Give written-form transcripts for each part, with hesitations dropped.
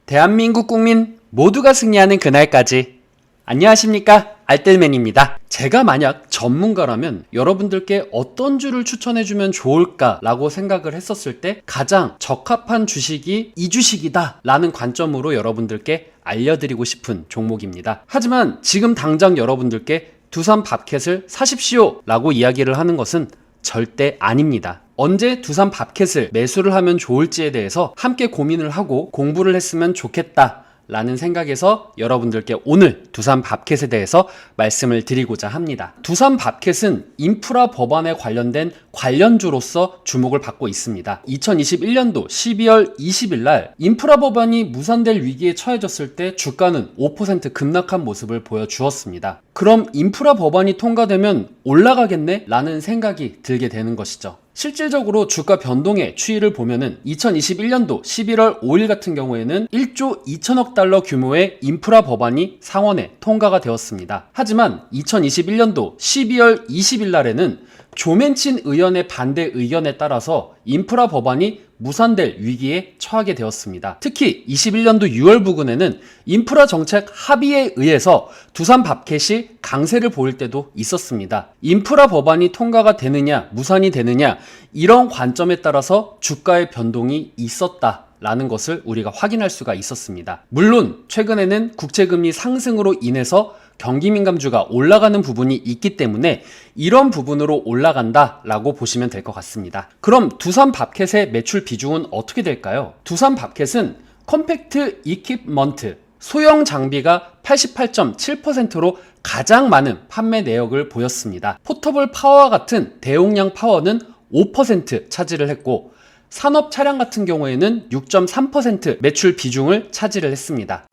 대한민국 국민 모두가 승리하는 그날까지. 안녕하십니까, 알뜰맨입니다. 제가 만약 전문가라면 여러분들께 어떤 주를 추천해주면 좋을까 라고 생각을 했었을 때 가장 적합한 주식이 이 주식이다 라는 관점으로 여러분들께 알려드리고 싶은 종목입니다. 하지만 지금 당장 여러분들께 두산 밥캣을 사십시오 라고 이야기를 하는 것은 절대 아닙니다. 언제 두산 밥캣을 매수를 하면 좋을지에 대해서 함께 고민을 하고 공부를 했으면 좋겠다 라는 생각에서 여러분들께 오늘 두산 밥캣에 대해서 말씀을 드리고자 합니다. 두산 밥캣은 인프라 법안에 관련된 관련주로서 주목을 받고 있습니다. 2021년도 12월 20일 날 인프라 법안이 무산될 위기에 처해졌을 때 주가는 5% 급락한 모습을 보여주었습니다. 그럼 인프라 법안이 통과되면 올라가겠네? 라는 생각이 들게 되는 것이죠. 실질적으로 주가 변동의 추이를 보면은 2021년도 11월 5일 같은 경우에는 1조 2천억 달러 규모의 인프라 법안이 상원에 통과가 되었습니다. 하지만 2021년도 12월 20일 날에는 조맨친 의원의 반대 의견에 따라서 인프라 법안이 무산될 위기에 처하게 되었습니다. 특히 21년도 6월 부근에는 인프라 정책 합의에 의해서 두산 밥캣이 강세를 보일 때도 있었습니다. 인프라 법안이 통과가 되느냐 무산이 되느냐 이런 관점에 따라서 주가의 변동이 있었다 라는 것을 우리가 확인할 수가 있었습니다. 물론 최근에는 국채금리 상승으로 인해서 경기민감주가 올라가는 부분이 있기 때문에 이런 부분으로 올라간다 라고 보시면 될 것 같습니다. 그럼 두산 밥캣의 매출 비중은 어떻게 될까요? 두산 밥캣은 컴팩트 이퀴먼트 소형 장비가 88.7%로 가장 많은 판매 내역을 보였습니다. 포터블 파워와 같은 대용량 파워는 5% 차지를 했고 산업 차량 같은 경우에는 6.3% 매출 비중을 차지를 했습니다.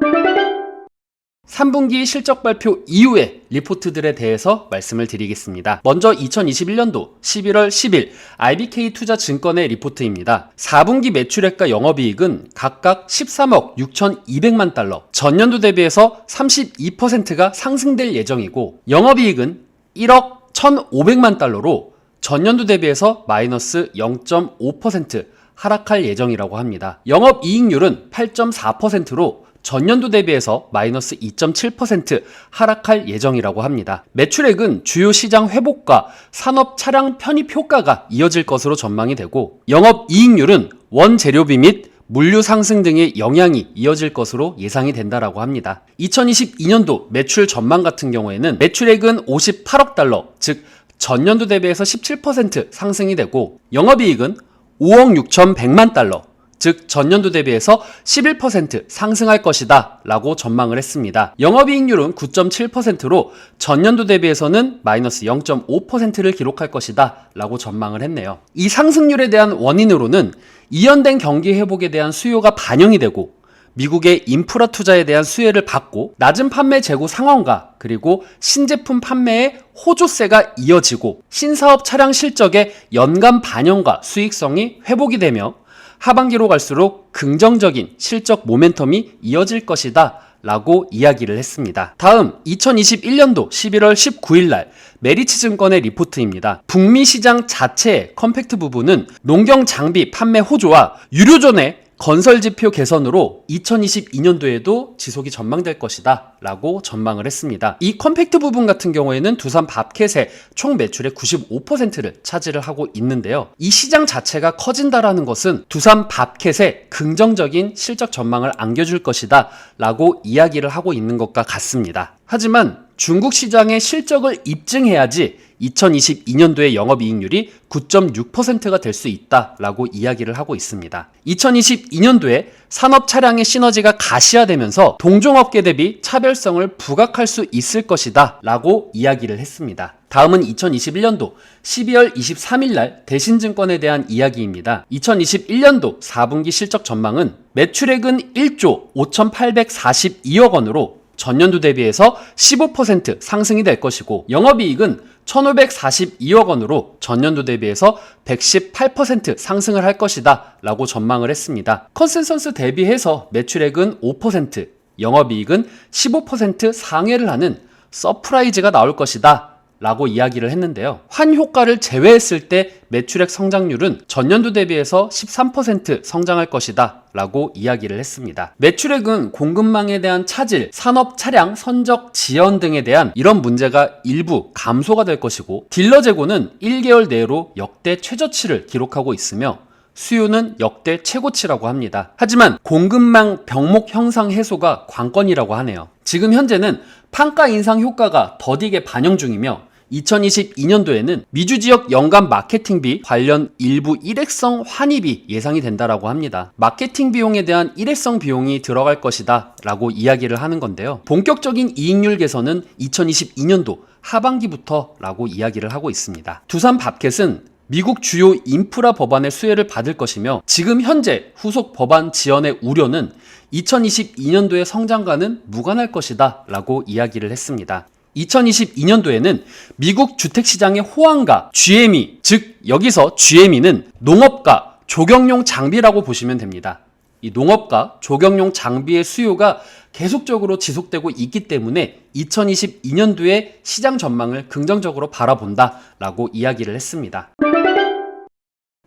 3분기 실적 발표 이후의 리포트들에 대해서 말씀을 드리겠습니다. 먼저 2021년도 11월 10일 IBK투자증권의 리포트입니다. 4분기 매출액과 영업이익은 각각 13억 6,200만 달러, 전년도 대비해서 32%가 상승될 예정이고 영업이익은 1억 1,500만 달러로 전년도 대비해서 마이너스 0.5% 하락할 예정이라고 합니다. 영업이익률은 8.4%로 전년도 대비해서 마이너스 2.7% 하락할 예정이라고 합니다. 매출액은 주요 시장 회복과 산업 차량 편입 효과가 이어질 것으로 전망이 되고 영업이익률은 원재료비 및 물류 상승 등의 영향이 이어질 것으로 예상이 된다라고 합니다. 2022년도 매출 전망 같은 경우에는 매출액은 58억 달러, 즉 전년도 대비해서 17% 상승이 되고 영업이익은 5억 6,100만 달러, 즉 전년도 대비해서 11% 상승할 것이다 라고 전망을 했습니다. 영업이익률은 9.7%로 전년도 대비해서는 마이너스 0.5%를 기록할 것이다 라고 전망을 했네요. 이 상승률에 대한 원인으로는 이연된 경기 회복에 대한 수요가 반영이 되고 미국의 인프라 투자에 대한 수혜를 받고 낮은 판매 재고 상황과 그리고 신제품 판매의 호조세가 이어지고 신사업 차량 실적의 연간 반영과 수익성이 회복이 되며 하반기로 갈수록 긍정적인 실적 모멘텀이 이어질 것이다 라고 이야기를 했습니다. 다음 2021년도 11월 19일 날 메리츠증권의 리포트입니다. 북미 시장 자체의 컴팩트 부분은 농경 장비 판매 호조와 유료존의 건설 지표 개선으로 2022년도에도 지속이 전망될 것이다 라고 전망을 했습니다. 이 컴팩트 부분 같은 경우에는 두산 밥캣의 총 매출의 95%를 차지를 하고 있는데요. 이 시장 자체가 커진다라는 것은 두산 밥캣의 긍정적인 실적 전망을 안겨줄 것이다 라고 이야기를 하고 있는 것과 같습니다. 하지만 중국 시장의 실적을 입증해야지 2022년도의 영업이익률이 9.6%가 될 수 있다라고 이야기를 하고 있습니다. 2022년도에 산업 차량의 시너지가 가시화되면서 동종업계 대비 차별성을 부각할 수 있을 것이다 라고 이야기를 했습니다. 다음은 2021년도 12월 23일 날 대신증권에 대한 이야기입니다. 2021년도 4분기 실적 전망은 매출액은 1조 5,842억 원으로 전년도 대비해서 15% 상승이 될 것이고 영업이익은 1,542억 원으로 전년도 대비해서 118% 상승을 할 것이다 라고 전망을 했습니다. 컨센서스 대비해서 매출액은 5%, 영업이익은 15% 상회를 하는 서프라이즈가 나올 것이다 라고 이야기를 했는데요. 환 효과를 제외했을 때 매출액 성장률은 전년도 대비해서 13% 성장할 것이다 라고 이야기를 했습니다. 매출액은 공급망에 대한 차질, 산업 차량 선적 지연 등에 대한 이런 문제가 일부 감소가 될 것이고, 딜러 재고는 1개월 내로 역대 최저치를 기록하고 있으며 수요는 역대 최고치라고 합니다. 하지만 공급망 병목 형상 해소가 관건이라고 하네요. 지금 현재는 판가 인상 효과가 더디게 반영 중이며 2022년도에는 미주 지역 연간 마케팅비 관련 일부 일회성 환입이 예상이 된다라고 합니다. 마케팅 비용에 대한 일회성 비용이 들어갈 것이다 라고 이야기를 하는 건데요. 본격적인 이익률 개선은 2022년도 하반기부터 라고 이야기를 하고 있습니다. 두산 밥켓은 미국 주요 인프라 법안의 수혜를 받을 것이며, 지금 현재 후속 법안 지연의 우려는 2022년도의 성장과는 무관할 것이다 라고 이야기를 했습니다. 2022년도에는 미국 주택시장의 호황과 GME, 즉 여기서 GME는 농업과 조경용 장비라고 보시면 됩니다. 이 농업과 조경용 장비의 수요가 계속적으로 지속되고 있기 때문에 2022년도에 시장 전망을 긍정적으로 바라본다 라고 이야기를 했습니다.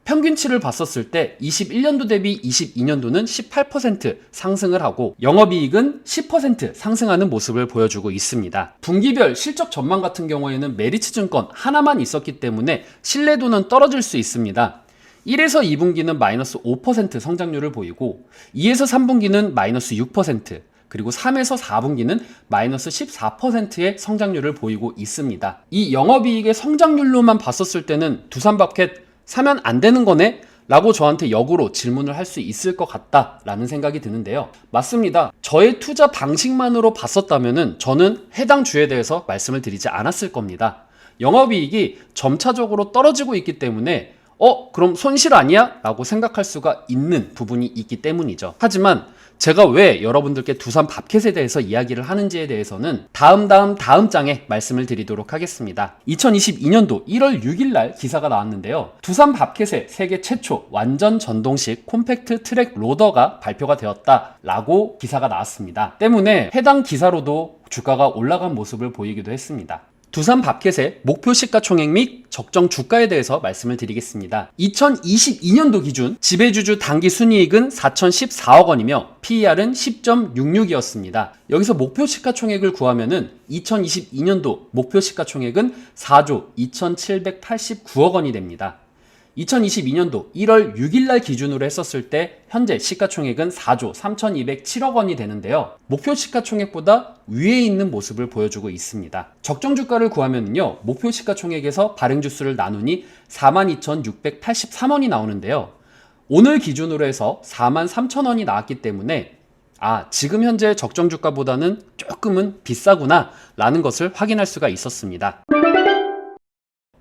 평균치를 봤었을 때 21년도 대비 22년도는 18% 상승을 하고 영업이익은 10% 상승하는 모습을 보여주고 있습니다. 분기별 실적 전망 같은 경우에는 메리츠증권 하나만 있었기 때문에 신뢰도는 떨어질 수 있습니다. 1에서 2분기는 마이너스 5% 성장률을 보이고 2에서 3분기는 마이너스 6%, 그리고 3에서 4분기는 마이너스 14%의 성장률을 보이고 있습니다. 이 영업이익의 성장률로만 봤었을 때는 두산밥켓 사면 안 되는 거네? 라고 저한테 역으로 질문을 할 수 있을 것 같다 라는 생각이 드는데요. 맞습니다. 저의 투자 방식만으로 봤었다면 저는 해당 주에 대해서 말씀을 드리지 않았을 겁니다. 영업이익이 점차적으로 떨어지고 있기 때문에 그럼 손실 아니야? 라고 생각할 수가 있는 부분이 있기 때문이죠. 하지만 제가 왜 여러분들께 두산 밥켓에 대해서 이야기를 하는지에 대해서는 다음 장에 말씀을 드리도록 하겠습니다. 2022년도 1월 6일 날 기사가 나왔는데요. 두산 밥켓의 세계 최초 완전 전동식 콤팩트 트랙 로더가 발표가 되었다라고 기사가 나왔습니다. 때문에 해당 기사로도 주가가 올라간 모습을 보이기도 했습니다. 두산 밥켓의 목표 시가총액 및 적정 주가에 대해서 말씀을 드리겠습니다. 2022년도 기준 지배주주 당기 순이익은 4,014억 원이며 PER은 10.66이었습니다. 여기서 목표 시가총액을 구하면은 2022년도 목표 시가총액은 4조 2,789억 원이 됩니다. 2022년도 1월 6일 날 기준으로 했었을 때 현재 시가총액은 4조 3,207억 원이 되는데요. 목표 시가총액보다 위에 있는 모습을 보여주고 있습니다. 적정 주가를 구하면요, 목표 시가총액에서 발행주수를 나누니 42,683원이 나오는데요. 오늘 기준으로 해서 43,000원이 나왔기 때문에 지금 현재 적정 주가보다는 조금은 비싸구나 라는 것을 확인할 수가 있었습니다.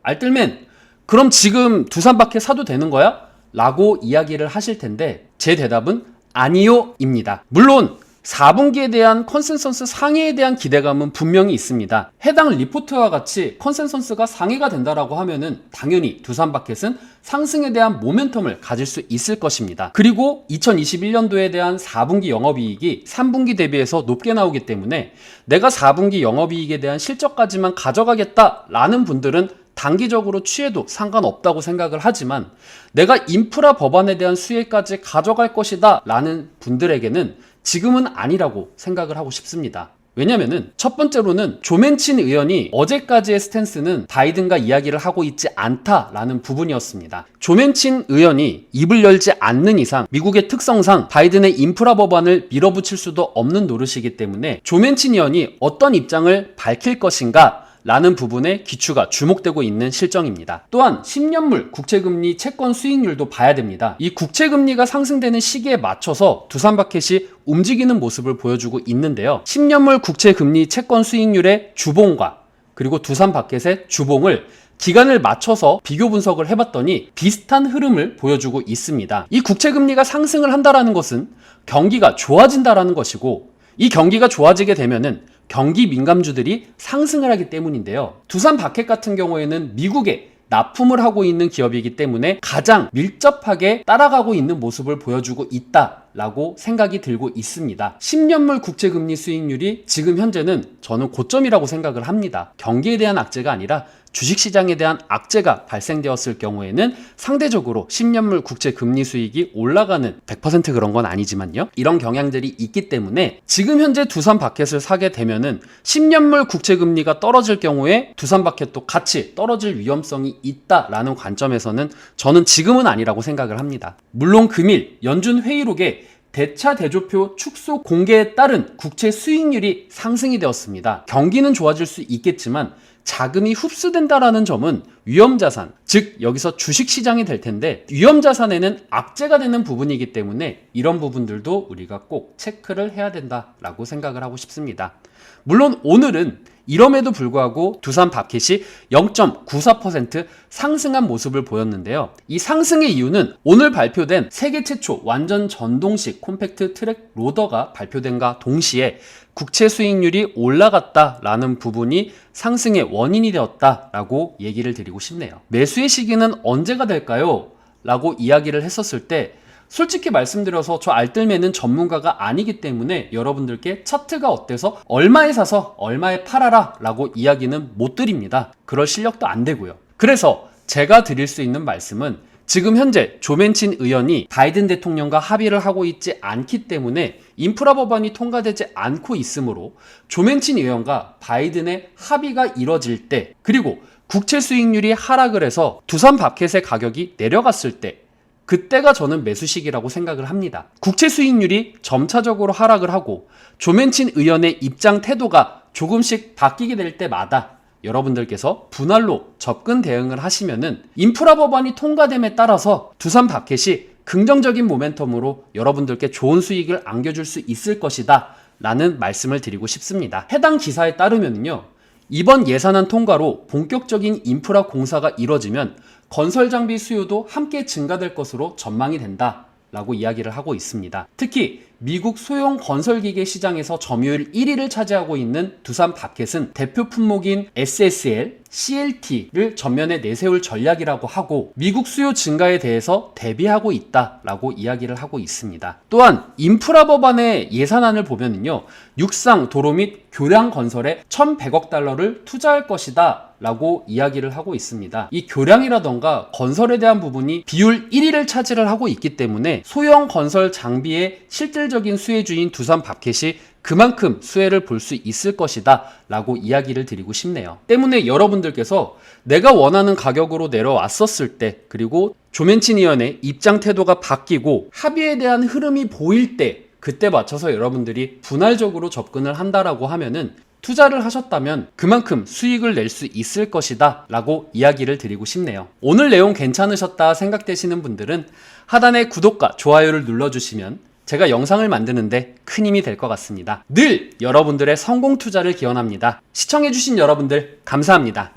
알뜰맨, 그럼 지금 두산밥켓 사도 되는 거야? 라고 이야기를 하실 텐데 제 대답은 아니요 입니다. 물론 4분기에 대한 컨센서스 상회에 대한 기대감은 분명히 있습니다. 해당 리포트와 같이 컨센서스가 상회가 된다라고 하면은 당연히 두산밥켓은 상승에 대한 모멘텀을 가질 수 있을 것입니다. 그리고 2021년도에 대한 4분기 영업이익이 3분기 대비해서 높게 나오기 때문에 내가 4분기 영업이익에 대한 실적까지만 가져가겠다라는 분들은 단기적으로 취해도 상관없다고 생각을 하지만 내가 인프라 법안에 대한 수혜까지 가져갈 것이다 라는 분들에게는 지금은 아니라고 생각을 하고 싶습니다. 왜냐면은 첫 번째로는 조맨친 의원이 어제까지의 스탠스는 바이든과 이야기를 하고 있지 않다라는 부분이었습니다. 조맨친 의원이 입을 열지 않는 이상 미국의 특성상 바이든의 인프라 법안을 밀어붙일 수도 없는 노릇이기 때문에 조맨친 의원이 어떤 입장을 밝힐 것인가 라는 부분에 기추가 주목되고 있는 실정입니다. 또한 10년물 국채금리 채권 수익률도 봐야 됩니다. 이 국채금리가 상승되는 시기에 맞춰서 두산밥켓이 움직이는 모습을 보여주고 있는데요. 10년물 국채금리 채권 수익률의 주봉과 그리고 두산밥켓의 주봉을 기간을 맞춰서 비교 분석을 해봤더니 비슷한 흐름을 보여주고 있습니다. 이 국채금리가 상승을 한다는 것은 경기가 좋아진다는 것이고, 이 경기가 좋아지게 되면은 경기 민감주들이 상승을 하기 때문인데요. 두산밥켓 같은 경우에는 미국에 납품을 하고 있는 기업이기 때문에 가장 밀접하게 따라가고 있는 모습을 보여주고 있다 라고 생각이 들고 있습니다. 10년물 국채금리 수익률이 지금 현재는 저는 고점이라고 생각을 합니다. 경기에 대한 악재가 아니라 주식시장에 대한 악재가 발생되었을 경우에는 상대적으로 10년물 국채 금리 수익이 올라가는 100% 그런 건 아니지만요. 이런 경향들이 있기 때문에 지금 현재 두산바켓을 사게 되면은 10년물 국채 금리가 떨어질 경우에 두산바켓도 같이 떨어질 위험성이 있다라는 관점에서는 저는 지금은 아니라고 생각을 합니다. 물론 금일 연준 회의록에 대차 대조표 축소 공개에 따른 국채 수익률이 상승이 되었습니다. 경기는 좋아질 수 있겠지만 자금이 흡수된다라는 점은 위험자산, 즉 여기서 주식시장이 될 텐데 위험자산에는 악재가 되는 부분이기 때문에 이런 부분들도 우리가 꼭 체크를 해야 된다라고 생각을 하고 싶습니다. 물론 오늘은 이럼에도 불구하고 두산바켓이 0.94% 상승한 모습을 보였는데요. 이 상승의 이유는 오늘 발표된 세계 최초 완전 전동식 콤팩트 트랙 로더가 발표된과 동시에 국채 수익률이 올라갔다라는 부분이 상승의 원인이 되었다라고 얘기를 드리고 싶네요. 매수의 시기는 언제가 될까요? 라고 이야기를 했었을 때 솔직히 말씀드려서 저 알뜰매는 전문가가 아니기 때문에 여러분들께 차트가 어때서 얼마에 사서 얼마에 팔아라 라고 이야기는 못 드립니다. 그럴 실력도 안 되고요. 그래서 제가 드릴 수 있는 말씀은 지금 현재 조맨친 의원이 바이든 대통령과 합의를 하고 있지 않기 때문에 인프라 법안이 통과되지 않고 있으므로 조맨친 의원과 바이든의 합의가 이뤄질 때 그리고 국채 수익률이 하락을 해서 두산바켓의 가격이 내려갔을 때 그때가 저는 매수 시기라고 생각을 합니다. 국채 수익률이 점차적으로 하락을 하고 조맨친 의원의 입장 태도가 조금씩 바뀌게 될 때마다 여러분들께서 분할로 접근 대응을 하시면은 인프라 법안이 통과됨에 따라서 두산바켓이 긍정적인 모멘텀으로 여러분들께 좋은 수익을 안겨줄 수 있을 것이다 라는 말씀을 드리고 싶습니다. 해당 기사에 따르면요, 이번 예산안 통과로 본격적인 인프라 공사가 이뤄지면 건설 장비 수요도 함께 증가될 것으로 전망이 된다 라고 이야기를 하고 있습니다. 특히 미국 소형 건설기계 시장에서 점유율 1위를 차지하고 있는 두산바켓은 대표 품목인 SSL, CLT를 전면에 내세울 전략이라고 하고 미국 수요 증가에 대해서 대비하고 있다라고 이야기를 하고 있습니다. 또한 인프라 법안의 예산안을 보면요, 육상, 도로 및 교량 건설에 1,100억 달러를 투자할 것이다 라고 이야기를 하고 있습니다. 이 교량이라던가 건설에 대한 부분이 비율 1위를 차지를 하고 있기 때문에 소형 건설 장비의 실질적인 수혜주인 두산바켓이 그만큼 수혜를 볼 수 있을 것이다 라고 이야기를 드리고 싶네요. 때문에 여러분들께서 내가 원하는 가격으로 내려왔었을 때 그리고 조맨친 의원의 입장 태도가 바뀌고 합의에 대한 흐름이 보일 때 그때 맞춰서 여러분들이 분할적으로 접근을 한다라고 하면은 투자를 하셨다면 그만큼 수익을 낼 수 있을 것이다 라고 이야기를 드리고 싶네요. 오늘 내용 괜찮으셨다 생각되시는 분들은 하단에 구독과 좋아요를 눌러주시면 제가 영상을 만드는데 큰 힘이 될 것 같습니다. 늘 여러분들의 성공 투자를 기원합니다. 시청해주신 여러분들 감사합니다.